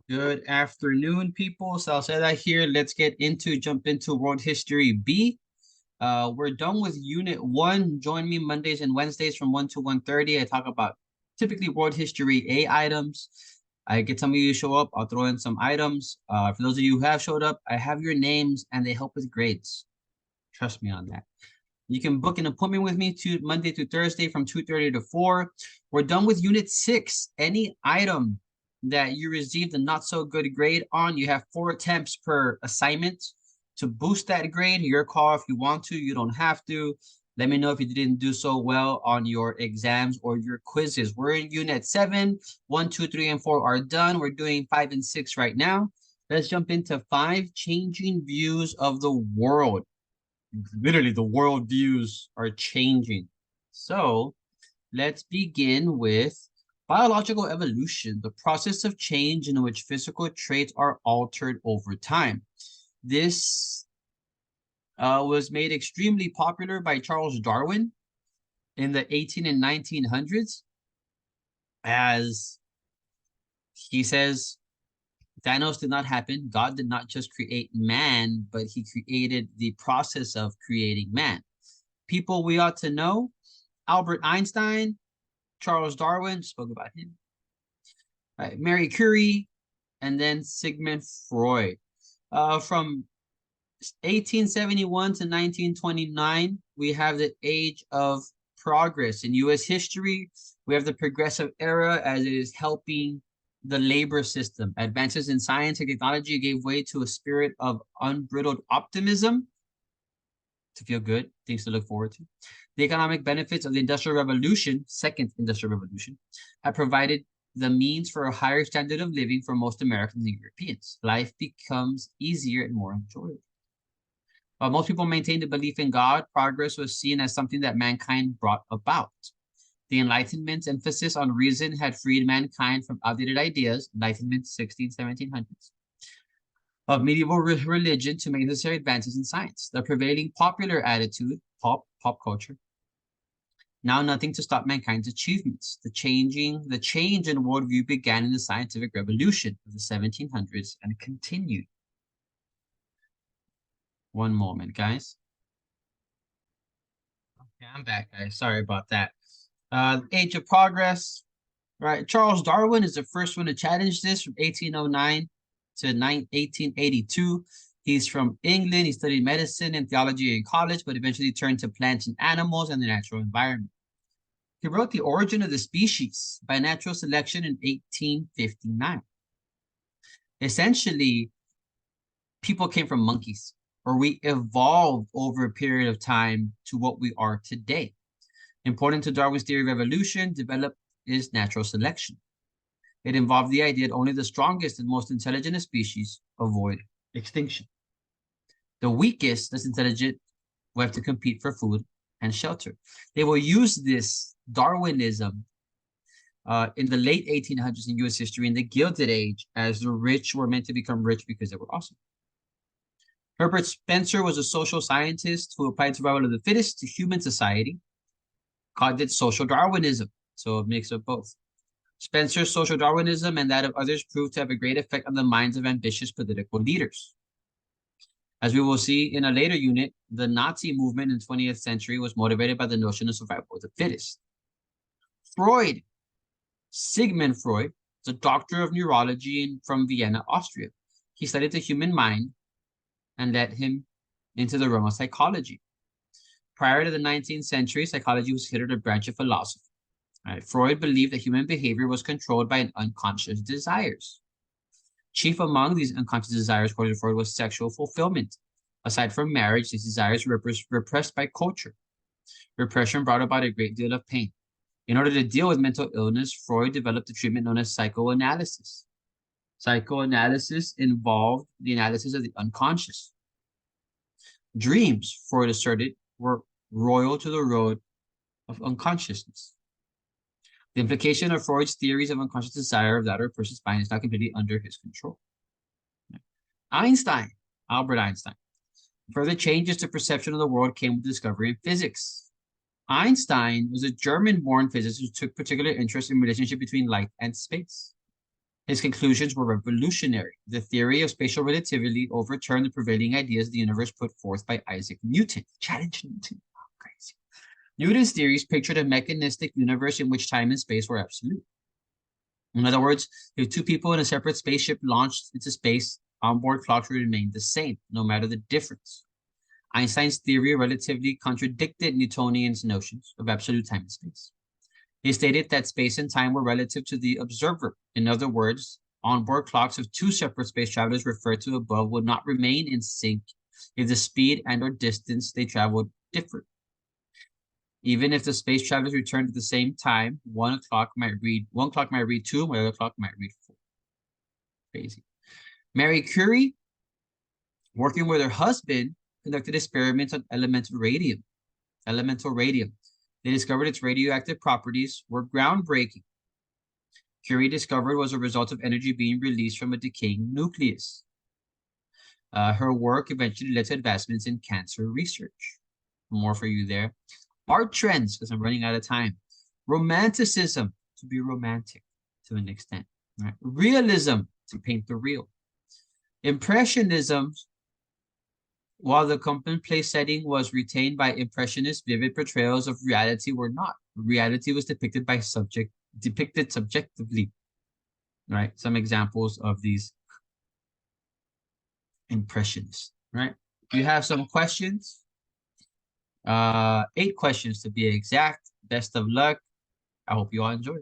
Good afternoon, people. Salceda here. Let's jump into World History B. We're done with Unit 1. Join me Mondays and Wednesdays from 1 to 1:30. I talk about typically World History A items. I get some of you to show up. I'll throw in some items. For those of you who have showed up, I have your names and they help with grades. Trust me on that. You can book an appointment with me to Monday through Thursday from 2:30 to 4. We're done with Unit 6. Any item that you received a not so good grade on, you have 4 attempts per assignment to boost that grade. Your call if you want to, you don't have to. Let me know if you didn't do so well on your exams or your quizzes. We're in Unit 7. 1, 2, 3, and 4 are done. We're doing 5 and 6 right now. Let's jump into 5, changing views of the world. Literally, the world views are changing. So let's begin with biological evolution, the process of change in which physical traits are altered over time. This was made extremely popular by Charles Darwin in the 18 and 1900s, as he says, Thanos did not happen. God did not just create man, but he created the process of creating man. People we ought to know: Albert Einstein, Charles Darwin, spoke about him, right? Marie Curie, and then Sigmund Freud. From 1871 to 1929, we have the age of progress. In U.S. history, we have the progressive era as it is helping the labor system. Advances in science and technology gave way to a spirit of unbridled optimism, to feel good, things to look forward to. The economic benefits of the Industrial Revolution, Second Industrial Revolution, have provided the means for a higher standard of living for most Americans and Europeans. Life becomes easier and more enjoyable. While most people maintain the belief in God, progress was seen as something that mankind brought about. The Enlightenment's emphasis on reason had freed mankind from outdated ideas, Enlightenment 1700s, of medieval religion to make necessary advances in science. The prevailing popular attitude, pop culture, now nothing to stop mankind's achievements. The change in worldview began in the scientific revolution of the 1700s and continued. One moment, guys. Okay, I'm back, guys. Sorry about that. Age of progress, right? Charles Darwin is the first one to challenge this from 1809 to 1882. He's from England. He studied medicine and theology in college, but eventually turned to plants and animals and the natural environment. He wrote The Origin of the Species by Natural Selection in 1859. Essentially, people came from monkeys, or we evolved over a period of time to what we are today. Important to Darwin's theory of evolution developed is natural selection. It involved the idea that only the strongest and most intelligent species avoid extinction. The weakest, less intelligent, will have to compete for food and shelter. They will use this Darwinism in the late 1800s in U.S. history, in the Gilded Age, as the rich were meant to become rich because they were awesome. Herbert Spencer was a social scientist who applied survival of the fittest to human society, called it social Darwinism, so a mix of both. Spencer's social Darwinism and that of others proved to have a great effect on the minds of ambitious political leaders. As we will see in a later unit, the Nazi movement in the 20th century was motivated by the notion of survival of the fittest. Freud, Sigmund Freud, is a doctor of neurology from Vienna, Austria. He studied the human mind and led him into the realm of psychology. Prior to the 19th century, psychology was considered a branch of philosophy. Right? Freud believed that human behavior was controlled by unconscious desires. Chief among these unconscious desires, according to Freud, was sexual fulfillment. Aside from marriage, these desires were repressed by culture. Repression brought about a great deal of pain. In order to deal with mental illness, Freud developed a treatment known as psychoanalysis. Psychoanalysis involved the analysis of the unconscious. Dreams, Freud asserted, were royal to the road of unconsciousness. The implication of Freud's theories of unconscious desire of that or a person's mind is not completely under his control. Einstein, Albert Einstein. Further changes to perception of the world came with the discovery in physics. Einstein was a German-born physicist who took particular interest in the relationship between light and space. His conclusions were revolutionary. The theory of spatial relativity overturned the prevailing ideas of the universe put forth by Isaac Newton. Challenge Newton. Oh, crazy. Newton's theories pictured a mechanistic universe in which time and space were absolute. In other words, if two people in a separate spaceship launched into space, onboard clocks would remain the same, no matter the difference. Einstein's theory of relativity contradicted Newtonian's notions of absolute time and space. He stated that space and time were relative to the observer. In other words, onboard clocks of two separate space travelers referred to above would not remain in sync if the speed and or distance they traveled differed. Even if the space travelers returned at the same time, one clock might read 2, my other clock might read 4. Crazy. Marie Curie, working with her husband, conducted experiments on elemental radium. They discovered its radioactive properties were groundbreaking. Curie discovered was a result of energy being released from a decaying nucleus. Her work eventually led to advancements in cancer research. More for you there. Art trends, because I'm running out of time. Romanticism, to be romantic to an extent. Right? Realism, to paint the real. Impressionism, while the commonplace setting was retained by impressionists, vivid portrayals of reality were not. Reality was depicted subjectively. Right? Some examples of these impressionists. Right? Do you have some questions? 8 questions to be exact. Best of luck. I hope you all enjoy.